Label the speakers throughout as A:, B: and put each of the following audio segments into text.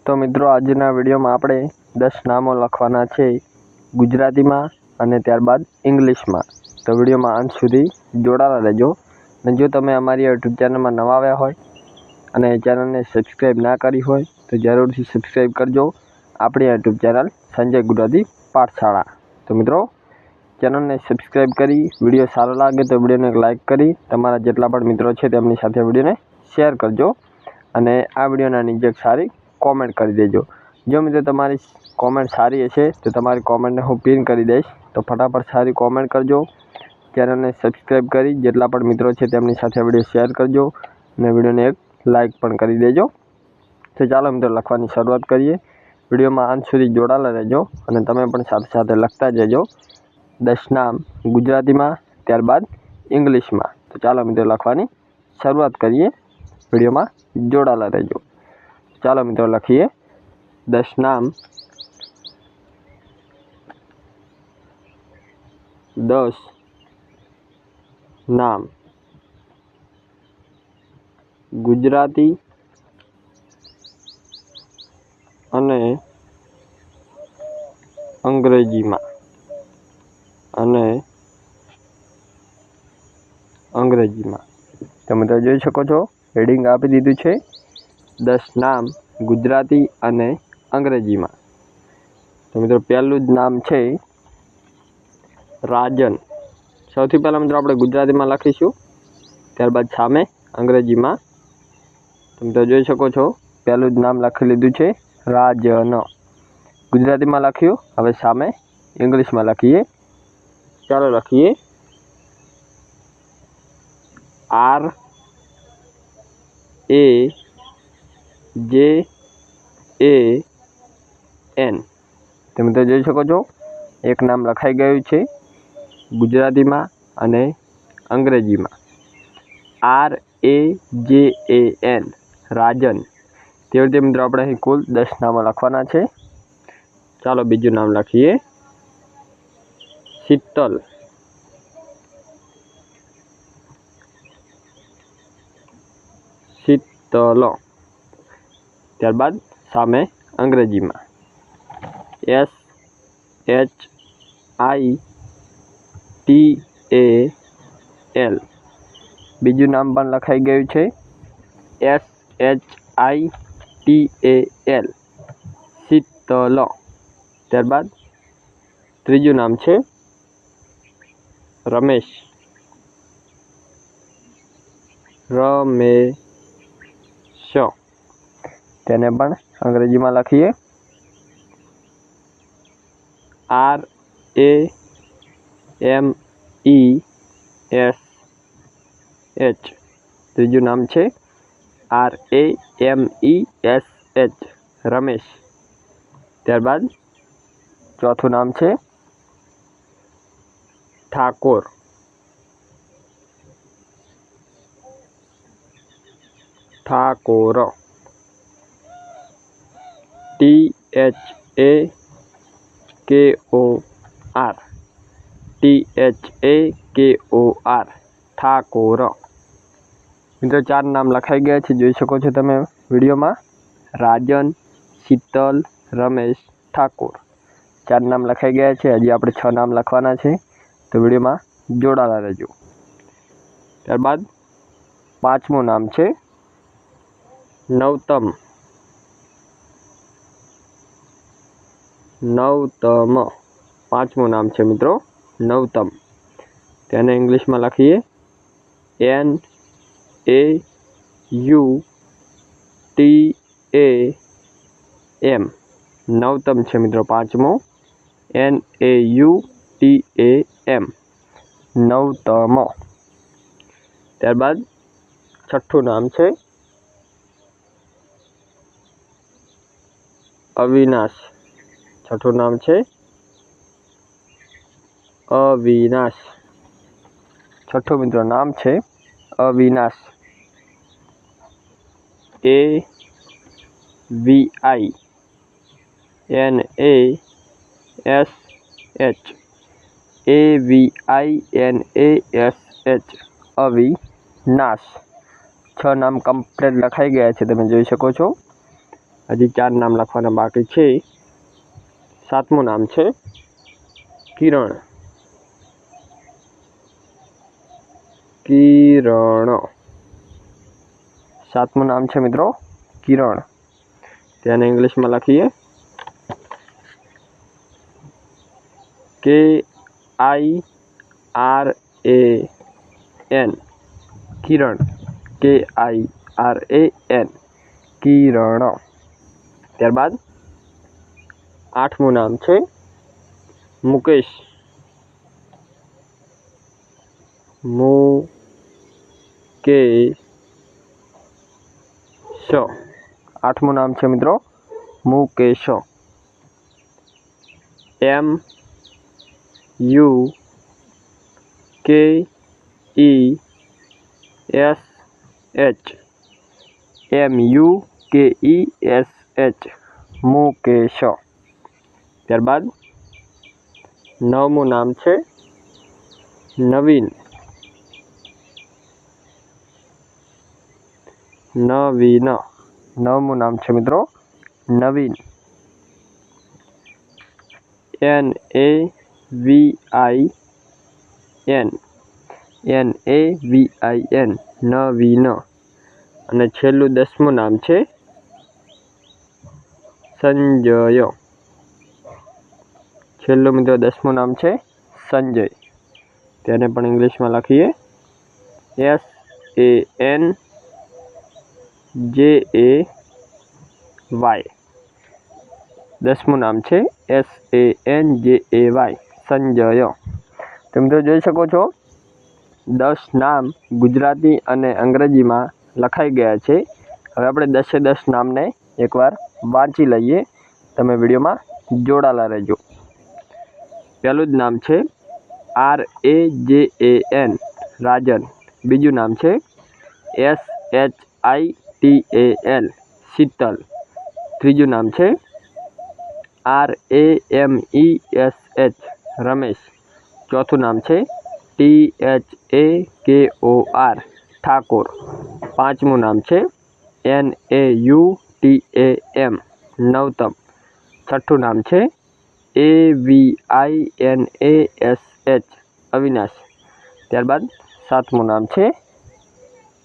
A: तो मित्रों आजना विडियो में आपणे 10 नामों लखवाना छे गुजराती में अने त्यारबाद इंग्लिश में। तो विडियो में अंत सुधी जोड़ाला रहेजो। ने जो तमे अमारी यूट्यूब चेनल में नवा आव्या होय अने चेनल ने सब्सक्राइब ना करी होय तो जरूर थी सब्सक्राइब करजो आपणी यूट्यूब चेनल संजय गुजराती पाठशाला। तो मित्रों चेनल ने सब्सक्राइब करी विडियो सारो लागे तो विडियो ने लाइक करी तमारा जेटला पण मित्रों छे तेमनी साथे विडियो ने शेर करजो अने आ विडियोना नीचे सारी कॉमेंट कर देजो। जो मित्रों तमारी कॉमेंट सारी हशे तो तमारी कॉमेंट ने हूँ पिन कर दईश। तो फटाफट सारी कॉमेंट करजो। चेनल ने सब्सक्राइब करी जेटला पण मित्रों छे तेमनी साथे विडियो शेर करजो ने विडियो ने एक लाइक पण करी देजो। तो चालो मित्रों लखवानी शरूआत करिए। विडियो में अंत सुधी जोड़ाला रहेजो अने तमे पण साथे साथे लखता जजो 10 नाम गुजराती में त्यारबाद इंग्लिश में। तो चालो मित्रों लखवानी शरूआत करिए। विडियो में जोड़ाला रहेजो। चालो मित्रों लखीए 10 नाम 10 नाम गुजराती अने अंग्रेजी में तो मित्रों जोई शको छो हेडिंग आपी दीधुं छे 10 नाम गुजराती अने अंग्रेजी में। तो मित्रों पहलू ज नाम छे राजन। सौथी पहला मित्रों आपणे गुजराती में लखीशुं त्यारबाद सामे अंग्रेजी में। तो मित्रों जोई शको छो पहलू ज नाम लखी लीधुं छे राजन। गुजराती में लख्युं हवे सामे इंग्लिश में लखीए। चालो लखीए RAJN। तो मित्रों जोई शको छो एक नाम लखाई गयुं छे गुजराती में अने अंग्रेजी में RAJN राजन। ते रीते मित्रों आपणे अहीं कुल 10 नामों लखवाना छे। चालो बीजું नाम लखीए शीतल। शीतल त्यारबाद सामे अंग्रेजी में SHITAL। बीजું नाम पण लखाई गयुं छे SHITAL शीतल। त्यारबाद त्रीजुं नाम छे रमेश। तेने पण अंग्रेजी में लखीए RAMESH। त्रीजुं नाम छे RAMESH रमेश। त्यारबाद चौथुं नाम छे ठाकोर। ठाकोर THAKOR ठाकोर। मित्रों 4 नाम लखाई गया है जोई शको छो तमे विडियो में राजन शीतल रमेश ठाकोर 4 नाम लखाई गया है। हजी आपणे 6 नाम लखवाना है तो विडियो में जोड़ाला रहेजो। त्यारबाद 5मुं नाम है नवतम। नवतम 5मुं नाम है मित्रों नवतम। तेने इंग्लिश में लखीए NAUTAM। नवतम है मित्रों 5मुं NAUTAM नवतम। त्यारबाद 6ठुं नाम है अविनाश। 6ठुं नाम है अविनाश। 6ठुं मित्रों नाम है अविनाश AVINASH अविनाश। 6 नाम कम्प्लीट लखाई गया है तमे जोई शको छो। હજી 4 નામ લખવાના બાકી છે। 7મું નામ છે કિરણ। કિરણ 7મું નામ છે મિત્રો કિરણ। તેને ઇંગ્લિશમાં લખીએ KIRAN કિરણ। KIRAN કિરણ। ત્યારબાદ 8મું નામ છે મુકેશ। મુકેશ 8મું નામ છે મિત્રો મુકેશ। MUKESH મુકેશ। ત્યારબાદ 9મું નામ છે નવીન। નવીન 9મું નામ છે મિત્રો નવીન। NAVIN નવીન। અને છેલ્લું 10મું નામ છે સંજય। છેલ્લું મિત્રો 10મું નામ છે સંજય। તેને પણ ઇંગ્લિશમાં લખીએ SANJAY। 10મું નામ છે SANJAY સંજય। તો મિત્રો જોઈ શકો છો 10 નામ ગુજરાતી અને અંગ્રેજીમાં લખાઈ ગયા છે। હવે આપણે 10 નામને એકવાર વાંચી લઈએ। તમે વિડીયોમાં જોડાયેલા રહેજો। પહેલું જ નામ છે RAJAN રાજન। બીજું નામ છે SHITAL શીતલ। ત્રીજું નામ છે RAMESH રમેશ। ચોથું નામ છે THAKOR ઠાકોર। પાંચમું નામ છે NAUTAM નવતમ। છઠ્ઠું નામ છે AVINASH અવિનાશ। ત્યારબાદ 7મું નામ છે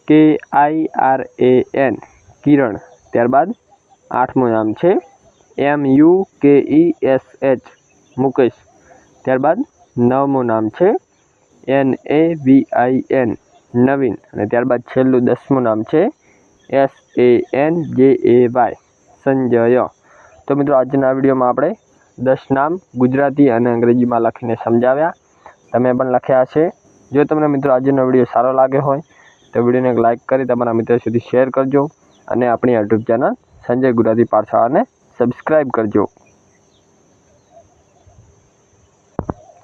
A: KIRAN કિરણ। ત્યારબાદ 8મું નામ છે MUKESH મુકેશ। ત્યારબાદ 9મું નામ છે NAVIN નવીન। અને ત્યારબાદ છેલ્લું 10મું નામ છે SANJAY સંજય। તો મિત્રો આજના વિડીયોમાં આપણે 10 નામ ગુજરાતી અને અંગ્રેજીમાં લખીને સમજાવ્યા। તમે પણ લખ્યા હશે। જો તમને મિત્રો આજનો વિડીયો સારો લાગ્યો હોય તો વિડીયોને એક લાઇક કરી તમારા મિત્રો સુધી શેર કરજો અને આપણી યુટ્યુબ ચેનલ સંજય ગુજરાતી પાઠશાળાને સબસ્ક્રાઈબ કરજો।